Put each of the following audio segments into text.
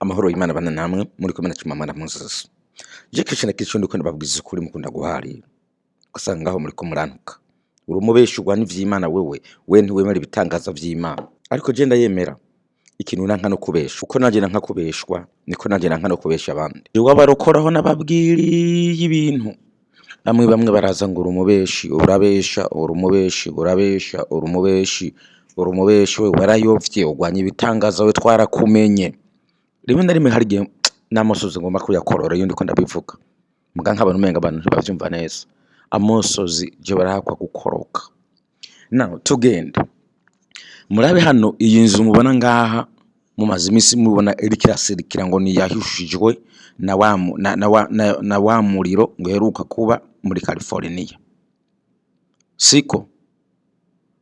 Amahoro y'Imana bana namwe muri kumwe na Chimamanda Moses. Je kenshi na kenshi ndiko ndababwiza ukuri mukunda guharira. Ugasanga ngaho muri ko murantuka. Uri umubeshurwa n'ivy'Imana we ntiwemera ibitangaza vy'Imana. Ariko je ndayemera ikintu nanka no kubesha. Uko nanje nanka kubeshwa niko nanje nanka no kubesha abandi. Jewe abarokoraho nababwiriye ibintu. Bamwe baraza ngo uri umubeshi, urabesha, uri umubeshi, urabesha, uri umubeshi, uri umubeshi, we warayovye ugwanya ibitangaza we twarakumenye. Rimwe na rimwe harigihe n'amosozi ngomba kuyakorora iyo ndiko ndabivuga. Muga nk'abantu umenga abantu ntibavyumva neza. Amosozi je barahakwa gukoroka. Now tugende. Murabe hano iyi nzu mubona ngaha mu mazi imisi mubona irikirasirikira ngo ni yahushijwe na wa muriro ngo heruka kuba muri California. Siko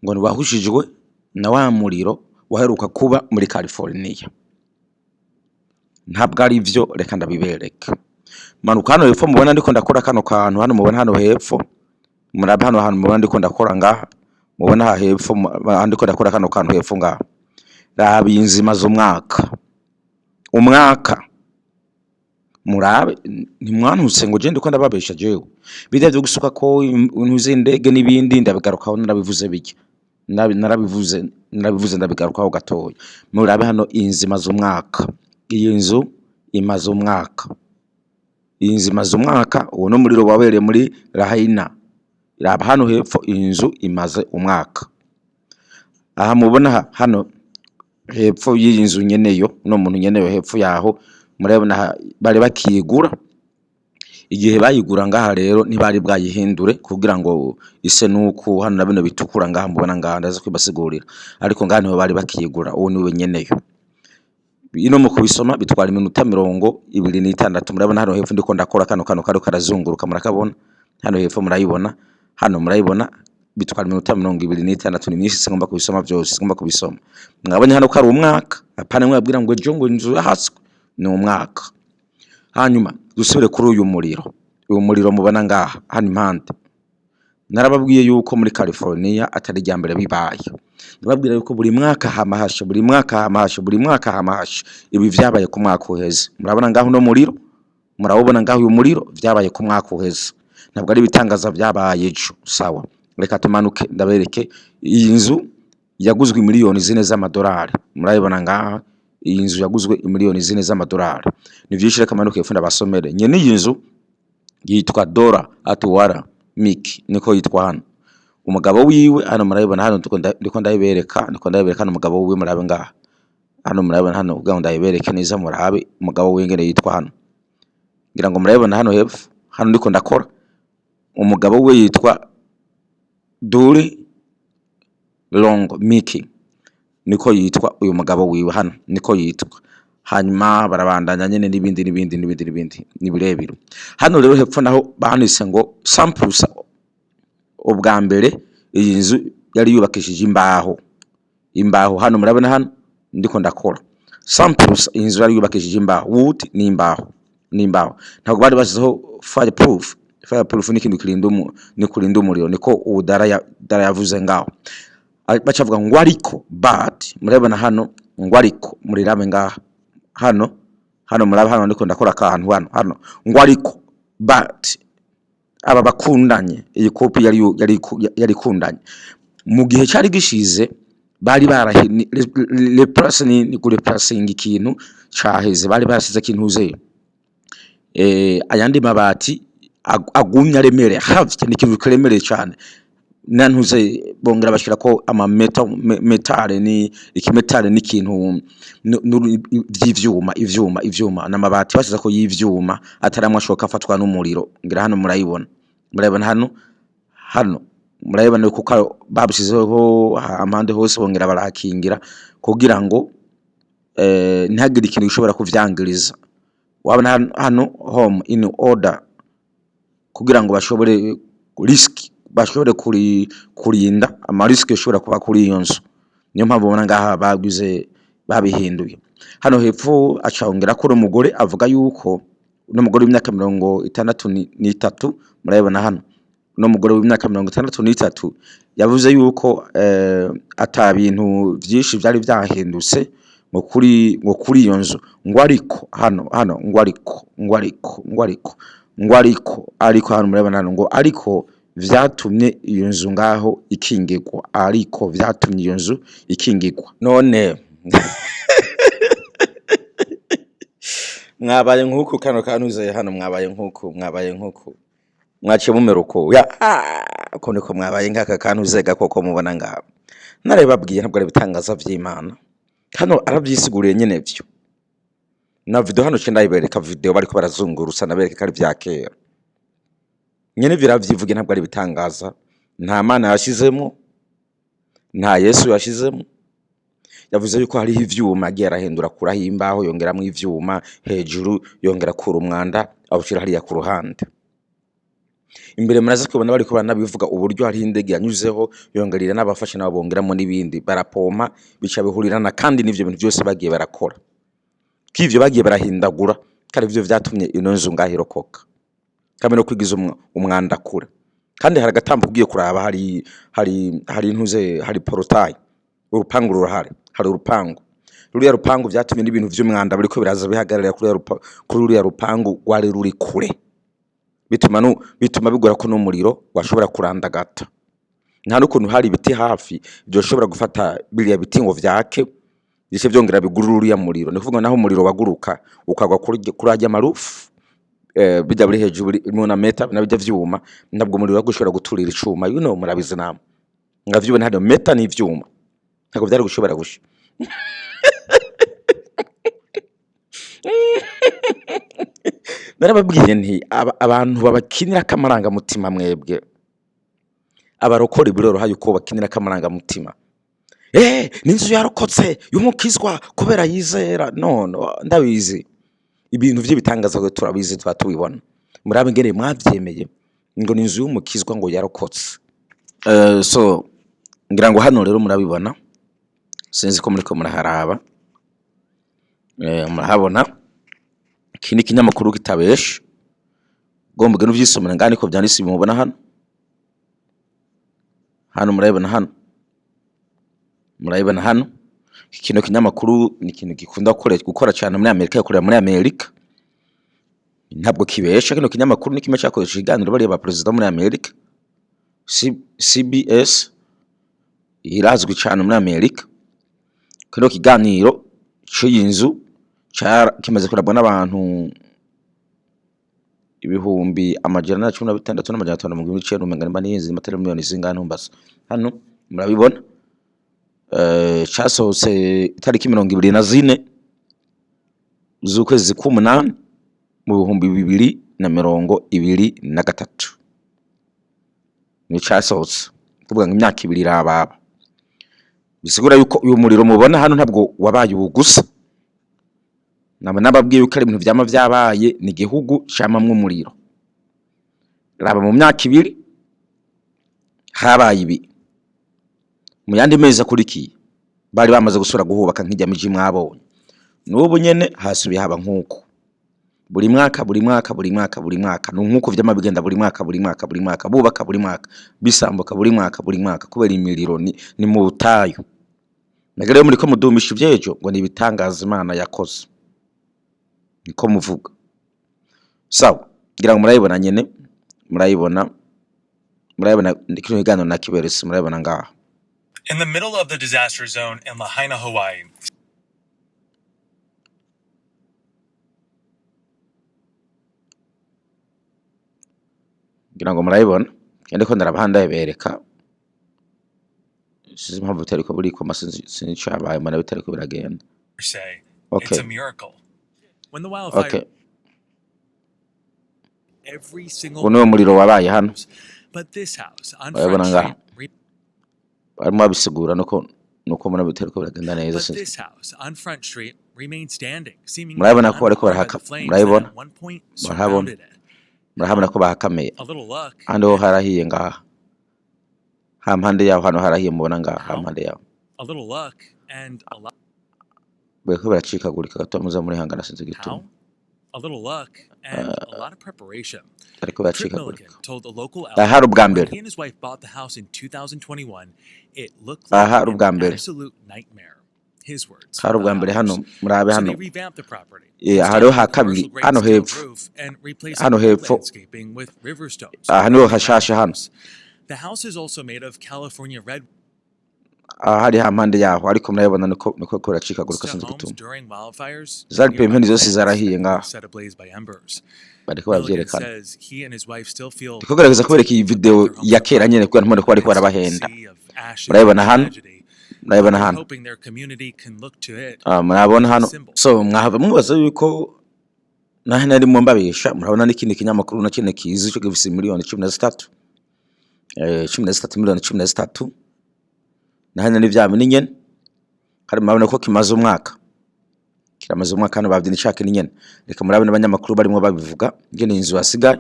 ngo wahushijwe na wa muriro waheruka kuba muri California. Ntabwo ari byo, reka ndabibereka. Manuka hano hepfo mubona ndiko ndakora kano kantu, hano mubona hano hepfo, murabe hano mubona ndiko ndakora ngaha, mubona ha hepfo ndiko ndakora kano kantu hepfo ngaha. Raba inzima umwaka murabe ntimwanutse ngo je ndiko ndababesha jewe. Bidya byo gusuka ko ntuze indege n'ibindi ndabigarukaho narabivuze biki. Narabivuze ndabigarukaho gatoya. Murabe hano inzima z'umwaka. Iyi nzu imaze umwaka. Iyi nzu imaze umwaka, uwo no muriro wabereye muri Lahaina. Raba hano hepfo inzu imaze umwaka. Aha mubona hano hepfo y'iyi nzu nyeneyo, no muntu nyeneyo hepfo yaho murabona bari bakigura. Igihe bayigura ngaha rero ntibari bwayihindure kugira ngo ise nuko hano na bino bitukura ngaha mubona ngaha ndaza kwibasigurira. Ariko ngaha niho bari bakigura, uwo niwe nyeneyo. Ino mu kubisoma bitwara iminota 26. Murabona hano hepfo ndiko ndakora kano karazunguruka murakabona. Hano hepfo murayibona, hano murayibona bitwara iminota 26. Ni myinshi ngomba kubisoma byose, ngomba kubisoma. Mwabonye hano ko ari umwaka, apana mwabwira ngo ejo ngo inzu yahaswe, ni umwaka. Hanyuma dusubire kuri uyu muriro. Uyu muriro mubona ngaha hano impande. Narababwiye yuko muri California atari ryambere bibaye. Nababwira yuko buri mwaka hamahasha, buri mwaka hamahasha. Ibi vyabaye ku mwaka uheze. Murabona ngaho no muriro, murabona ngaho uyu muriro vyabaye ku mwaka uheze. Ntabwo ari bitangaza vyabaye ejo. Sawa, reka tumanuke ndabereke. Iyi nzu yaguzwe miliyoni 4 z'amadolari. Murabona ngaha iyi nzu yaguzwe miliyoni 4 z'amadolari. Ni vyinshi, reka manuke yefunda basomere. Nyene iyi nzu yitwa Dora Atwara Miki, niko yitwa hano. Umugabo wiwe hano murabibona, hano ndiko ndayibereka hano umugabo wiwe murabe ngaha. Hano murabibona hano ubwo ndayibereke neza murabe umugabo wiwe ngene yitwa hano. Ngira ngo murabibona hano hepfo, hano ndiko ndakora. Umugabo we yitwa Duri Long Miki, niko yitwa uyu mugabo wiwe hano, niko yitwa. Hanyuma barabandanya nyene n'ibindi nibirebiro. Hano rero hepfo naho bahanise ngo Samples ubwa mbere iyi nzu yari yubakishije imbaho. Hano murabona hano ndiko ndakora. Samples inzu yari yubakishije imbaho, wood ni imbaho. Ntabwo bari basizeho fireproof ni kintu kurinda umuriro, niko udara yavuze ngaho. Bacavuga ngo ariko but murabona hano ngo ariko murirabe ngaha. Hano muraba hano ndiko ndakora akantu hano ngo ariko but aba bakundanye, iyi kopi yari kundanye mu gihe cyari gishize, bari replacing ikintu caheze, bari barasize ikintu uze ayandi mabati agumya remere hafi cyane, ikintu kiremereye cyane. Nantuze bongera bashira ko ama metale ni ikimetale n'ikintu ivyuma n'amabati basiza ko y'ivyuma ataramwe ashoka afatwa n'umuriro. Ngira hano murayibona hano murayibona ko babisizeho amande hose, bongera barakingira kugira ngo ntihagire ikintu gishobora kuvyangiriza. Wabona hano home in order kugira ngo bashobore bashobore kurinda amariske ashobora kuba kuri iyo nzu. Niyo mpamvu ubona ngaha babihinduye. Hano hepfo acahongera ko umugore avuga yuko no mugore w'imyaka 63, murayibona hano no mugore w'imyaka 63 yavuze yuko ata bintu byinshi byari byahindutse ngo kuri iyo nzu ngo ariko hano ngo ariko hano murabona hano ngo ariko vyatumye iyo nzu ngaho ikingirwa, ariko vyatumye iyo nzu ikingirwa. None mwabaye nk'uku kano kantuze hano, mwabaye nk'uku mwaciye mumeruko ko niko mwabaye nk'aka kantuze gakoko mubona ngaho. Narebabwiye ntabwo ari bitangaza vy'Imana, hano arabyisiguriye nyene vyo na video hano cendayibereka video bariko barazungurusa nabereka kari vya kera nyene biravyivuge, ntabwo ari bitangaza, nta Mana yashizemo, nta Yesu yashizemo. Yavuze yuko hariho ivyuma agiye arahindura kuraho imbaho yongeramwo ivyuma hejuru, yongera kura umwanda awushira hariya ku ruhande. Imbere muraza kubona bariko baranabivuga uburyo hariho indege yanyuzeho yongerira n'abafasha nabo bongeramo n'ibindi barapompa bica bihurirana, kandi n'ivyo bintu byose bagiye barakora k'ivyo bagiye barahindagura, kandi ivyo vyatumye ino nzu ngahirokoka kamwe no kwigiza umwanda kure. Kandi hari agatambo kugiye kuraba hari intuze, hari portail, urupangu rurahari, hari urupangu, ruriya rupangu vyatumye n'ibintu vy'umwanda biriko biraza bihagarara kuri ruriya rupangu rwari ruri kure, bituma bigora ko n'umuriro washobora kurandagata. Nta n'ukuntu hari ibiti hafi byoshobora gufata biriya biti ngo vyake bise vyongera bigurura uriya muriro. Ni kuvuga naho umuriro waguruka ukagwa kuri ajya marufu bijya buri hejuru mu na meta nabijya vyuma, ntabwo umuriro wagushobora guturira icuma, murabizi namwe ngavyubona hano meta n'ivyuma ntabwo byari gushobora gusha. Narababwiye nti abantu babakinira kamaranga mutima, mwebwe abarokora biroroha yuko bakinira kamaranga mutima. N'inzu yarokotse y'umukizwa kubera yizera. None ndabizi ibintu by'ibitangaza ngo turabizi, tubibona, murabe ngene mwavyemeye ngo n'inzu y'umukizwa ngo yarokotse. So ngira ngo hano rero murabibona, sinzi ko muriko muraharaba, murahabona ikindi kinyamakuru kitabesha, gomba no vyisomera ngani ko vyanditse mubona hano murabibona hano. Kino kinyamakuru ni ikintu gikunda gukora cyane muri Amerika, yakorera muri Amerika, ntabwo kibesha. Kino kinyamakuru ni kimwe cyakoresha iganiro bari ba president muri Amerika, CBS irazwi cyane muri Amerika. Kino kiganiro cy'inzu kimaze kurabwa n'abantu ibihumbi amajana 16 n'amajana 519 umengana n'izi matera miliyoni zingana mbasa. Hano murabibona cyasohotse itariki 24 z'ukwezi k'umunani mu 2023 ni cyasohotse, kuvuga ngo imyaka 2 irababa. Bisigura yuko uyu muriro mubona hano ntabwo wabaye ubugusa, nababwiye yuko ari ibintu vyama vyabaye, ni igihugu camamwe umuriro. Raba mu myaka 2 habaye ibi, mu yandi mezi akurikiye bari bamaze gusura guhubaka nk'ijya miji mwabonye. N'ubu nyene hasubiye haba nk'uko buri mwaka no nk'uko vyama bigenda buri mwaka bubaka buri mwaka, bisambuka buri mwaka kubera imiriro ni mu butayu. Nagere muri ko mudumisha ivyejo ngo ni ibitangaza Imana yakoze, niko muvuga. Sawa, ngira ngo murayibona nyene, murayibona ndikino higano nakiberese, murayibona ngaha. In the middle of the disaster zone in Lahaina, Hawaii. Ngira ngo murayibona, kende ko ndarabahanda bereka. Sizi mpamvu bitari ko buri ko masinzi cyabaye mana bitari ko biragenda. Okay. It's a miracle. When the wildfire, okay. Every single Uno muriro wabaye hano. But this house on Front Street. Barimo bisigura nuko muna bitari ko biragenda neza. But this house on Front Street remained standing, seemingly murabona ko bariko barahaka, murabona ko bahakameye. A little luck. Ando harahiye ngaha. Hampande yaho hano harahiye mubona ngaha hampande yaho. A little luck and a lot. Beko baracikagurika gato muza muri hangana sinzi gituma. A little luck and a lot of preparation. Ariko baracikagurika. Told the local outlet when he and his wife bought the house in 2021, it looked like an absolute nightmare. His words. hari ubwa mbere hano murabe So hano they revamped the property. hariho ha kabiri hano hepfo And replacing hano wood hepfo landscaping with river stones. aha niho hashashe hano The house is also made of California red hari hampande yaho ariko murabibona niko kuracikagurika sinzi homes gituma during wildfires. zari Nearby pempeni zose homes zarahiye were ngaho set ablaze by embers. bariko Milligan bavyerekana says he and his wife still feel ndiko gerageza kubereka iyi video ya kera nyene kugira ntumone ko bariko barabahenda sea of ashes murabibona and hano tragedy. murabibona They're hano hoping their community can look to it. murabona hano so mwahava mubaza yuko nahe narimo mbabesha murabona n'ikindi kinyamakuru na kene kizi cyo gifise miliyoni 13 13 miliyoni 13 nahe nari vyame nyene kandi murabona ko kimaze umwaka kiramaze umwaka hano bavyina icake nyene reka murabona abanyamakuru barimo babivuga ngene inzu yasigaye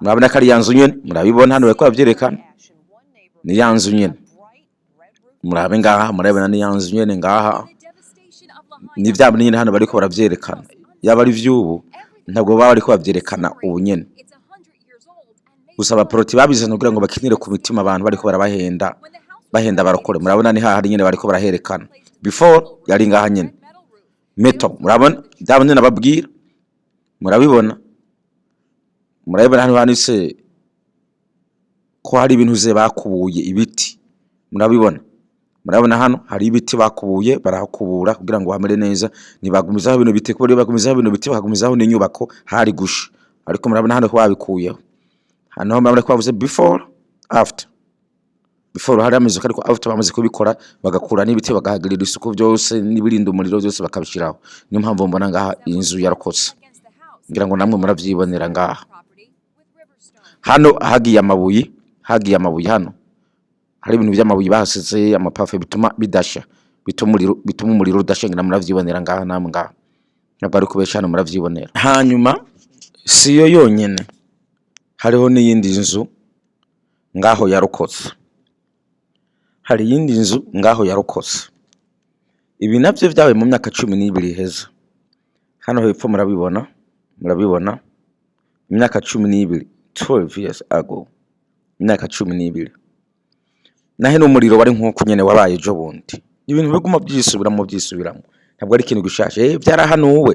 murabona kari yanzu nyene murabibona hano bariko bavyerekana ni yanzu nyene murabe ngaha murabona ni yanzu nyene ngaha ni vyabo nyene hano bariko baravyerekana yaba ari vyubu ntabwo baba bariko bavyerekana ubu nyene gusa abaproti babizana kugira ngo bakinire ku mitima abantu bariko bahenda barokore murabona ni hahari nyene bariko baraherekana before yari ngaha nyene meto murabona byabo nyene nababwira murabibona hano handitse ko hari ibintu ze bakubuye ibiti murabona hano hari ibiti bakubuye barahakubura kugira ngo hamere neza nibagumizaho bino biti kuko bagumizaho bino biti bakagumizaho n'inyubako hari gusha ariko murabona hano ko babikuyeho hano murabona ko bavuze before hari amazu ariko after bamaze kubikora bagakura n'ibiti bagahagirira isuku byose n'ibirinda umuriro byose bakabishiraho niyo mpamvu mbona ngaha inzu yarokotse ngira ngo namwe muravyibonera ngaha hano hagiye amabuye hano hari ibintu by'amabuye bahasize amapafe bituma bidasha bituma umuriro udashenga muravyibonera ngaha namwe ngaha nabwo ari kubesha hano muravyibonera hanyuma siyo yonyene hariho n'iyindi nzu ngaho yarokotse hari yindi nzu ngaho yarokotse ibi navyo vyabaye mu myaka 12 heza hano hepfo murabibona imyaka 12 years ago imyaka 12 nahe n'umuriro wari nkuko nyene wabaye ejo bundi ibintu biguma byisubiramo ntabwo ari ikintu gishashe byarahanuwe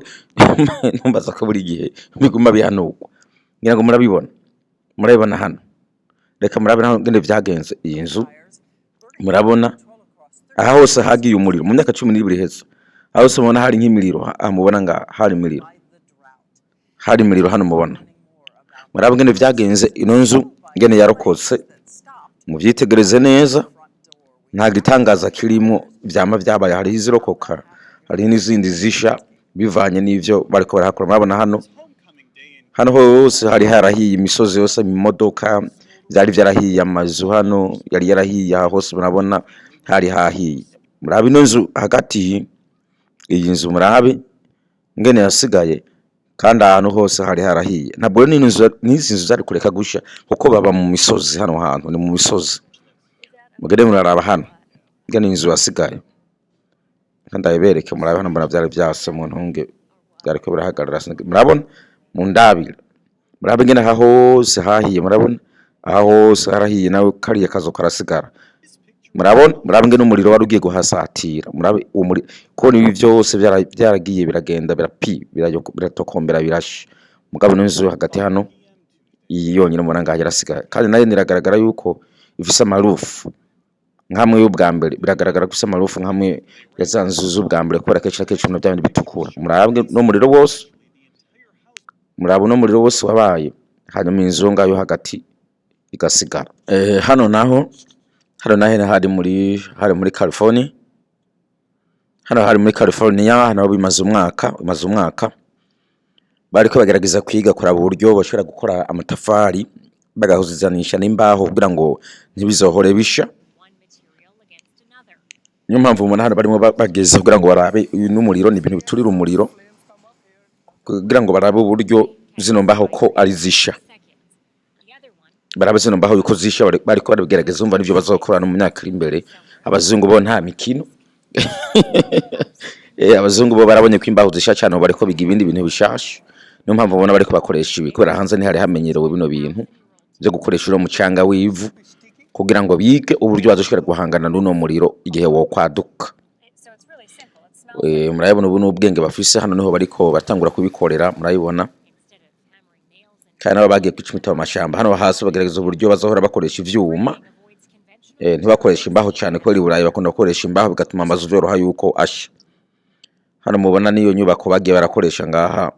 numbaza ko buri gihe biguma bihanurwa ngira ngo murabibona hano reka murabona ngende vyagenze iyi nzu murabona aha hose hagiye umuriro mu myaka 12 heza aho se mubona hari nk'imiriro mubona nga hari imiriro hano mubona murabona ngene vyagenze ino nzu ngene yarokotse muvyitegereze neza nta gitangaza kirimo vyama vyabaye hari izirokoka hari n'izindi zisha bivanye n'ivyo bariko barahakora murabona hano hose hari harahiye imisozi yose imodoka byari byarahiye amazu hano yari yarahiye hose murabona hari hahiye murabe ino nzu hagati iyi nzu murabe ngene yasigaye kandi ahantu hose hari harahiye ntabwo n'izi nzu zari kureka gusha kuko baba mu misozi hano hantu ni mu misozi mugere muraraba hano ngene inzu yasigaye kandi ayibereke murabe hano mbona byari byase mu ntunge byari ko birahagarara murabona mu ndabira murabe ngene aha hose hahiye murabona aha hose harahiye nawe kariye kazo karasigara murabe ngene umuriro wari ugiye guhasatira murabe ko ibi byose byaragiye biragenda biratokombera birashe mugabo n'inzu hagati hano iyi yonyine muranga yarasigaye kandi nayo niragaragara yuko ifise amarufu nkamwe y'ubwa mbere biragaragara ko ifise amarufu nkamwe yazanzu z'ubwa mbere kubera kenshi no byabindi bitukura murabe n'umuriro wose wabaye hanyuma inzu ngayo hagati igasigara hano naho hari muri California hari muri California hano bimaze umwaka bariko bagerageza kwiga kuraba uburyo bashobora gukora amatafari bagahuzanisha n'imbaho kugira ngo ntibizohore bisha niyo mpamvu umuntu hano barimo bageze kugira ngo barabe n'umuriro ni ibintu biturira umuriro kugira ngo barabe uburyo zino mbaho ko ari zisha barabe zino mbaho yuko zisha bariko barabigerageza umva nivyo bazokorana mu myaka iri imbere abazungu bo nta mikino abazungu bo barabonye ko imbaho zisha cyane bariko biga ibindi bintu bishasha niyo mpamvu ubona bariko bakoresha ibi kubera hanze ntihari hamenyerewe bino bintu byo gukoresha uro mucanga w'ivu kugira ngo bige uburyo bazoshobora guhangana n'uno muriro igihe wo kwaduka murabibona ubu n'ubwenge bafise hano niho bariko batangura kubikorera murabibona kandi nabo bagiye kwicumita mu mashamba hano hasi bagerageza uburyo bazohora bakoresha ivyuma ntibakoresha imbaho cyane kubera i Burayi bakunda gukoresha imbaho bigatuma amazu vyoroha yuko asha hano mubona niyo nyubako bagiye barakoresha ngaha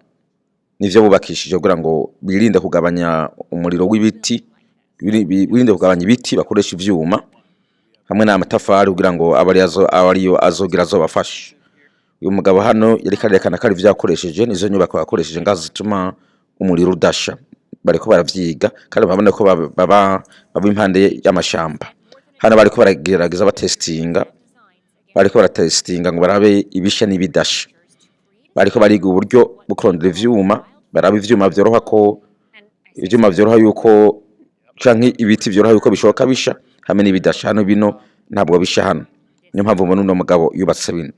nivyo bubakishije kugira ngo birinde kugabanya umuriro w'ibiti birinde kugabanya ibiti bakoresha ivyuma hamwe n'amatafari kugira ngo abariyo azogira azobafasha uyu mugabo hano yari karerekana kari vyakoresheje nizo nyubako yakoresheje ngazo zituma umuriro udasha bariko baravyiga kandi babona ko baba impande y'amashamba hano bariko baragerageza bariko baratestinga ngo barabe ibisha n'ibidasha bariko bariga uburyo bukurondera ivyuma barabe ivyuma vyoroha ko ivyuma vyoroha yuko canke ibiti vyoroha yuko bishoboka bisha hamwe n'ibidasha hano bino ntabwo bisha hano niyo mpamvu mbona uno mugabo yubatse bino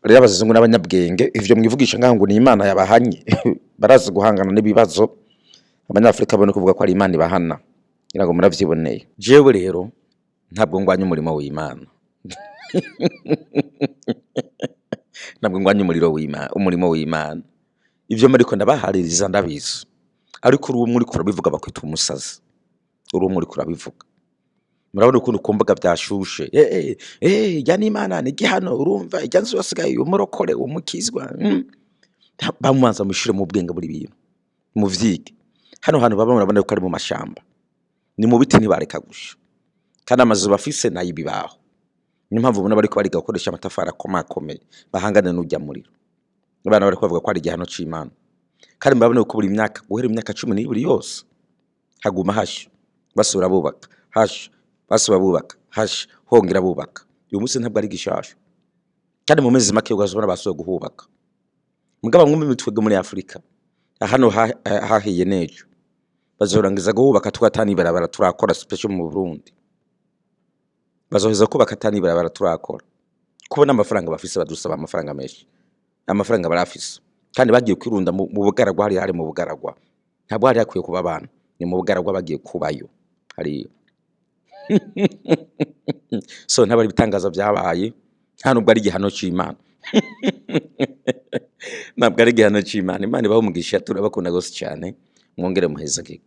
rero abazungu n'abanyabwenge ivyo mwivugisha ngaho ngo ni Imana yabahanye barazi guhangana n'ibibazo abanyafrika bone kuvuga ko ari Imana ibahana ngira ngo muravyiboneye jewe rero ntabwo ngwanya umurimo w'Imana ntabwo ngwanya umurimo w'Imana ivyo mariko ndabahaririza ndabizi ariko uri muri kurabivuga bakwita umusazi uri muri kurabivuga murabona ukuntu kumbaga byashushe yani Imana ni gihano urumva ijyanze wasigaye umurokore umukizwa bamumanza mushire mu bwenge buri bintu mu vyige hano hantu baba murabona ko ari mu mashamba ni mu biti ntibareka gusha kandi amazu bafise nayibibaho niyo mpamvu ubona bariko bariga gukoresha amatafari akomakomeye bahangane n'ujya muriro abana bariko bavuga ko ari igihano c'Imana kandi murabona ko buri myaka guhera imyaka 12 yose haguma hasha basura bubaka hasha basura bubaka hasha hongera bubaka uyu munsi ntabwo ari gishasha kandi mu mezi make ugazobona basuye guhubaka mugaba mwumwe mitwege muri Afrika hano hahiye nejo bazorangiza guhubaka twatani barabara turakora special mu Burundi bazoheza ko bakatani barabara turakora kubona amafaranga bafise badusaba amafaranga menshi amafaranga barafise kandi bagiye kwirunda mu bugaragwa hari mu bugaragwa ntabwo hari yakwiye kuba abantu ni mu bugaragwa bagiye kubayo hari so ntabari bitangaza byabaye nta nubwo ari igihano c'Imana ntabwo ari igihano c'Imana Imana ibaho umugisha turabakunda gose cyane mwongere muheza kiko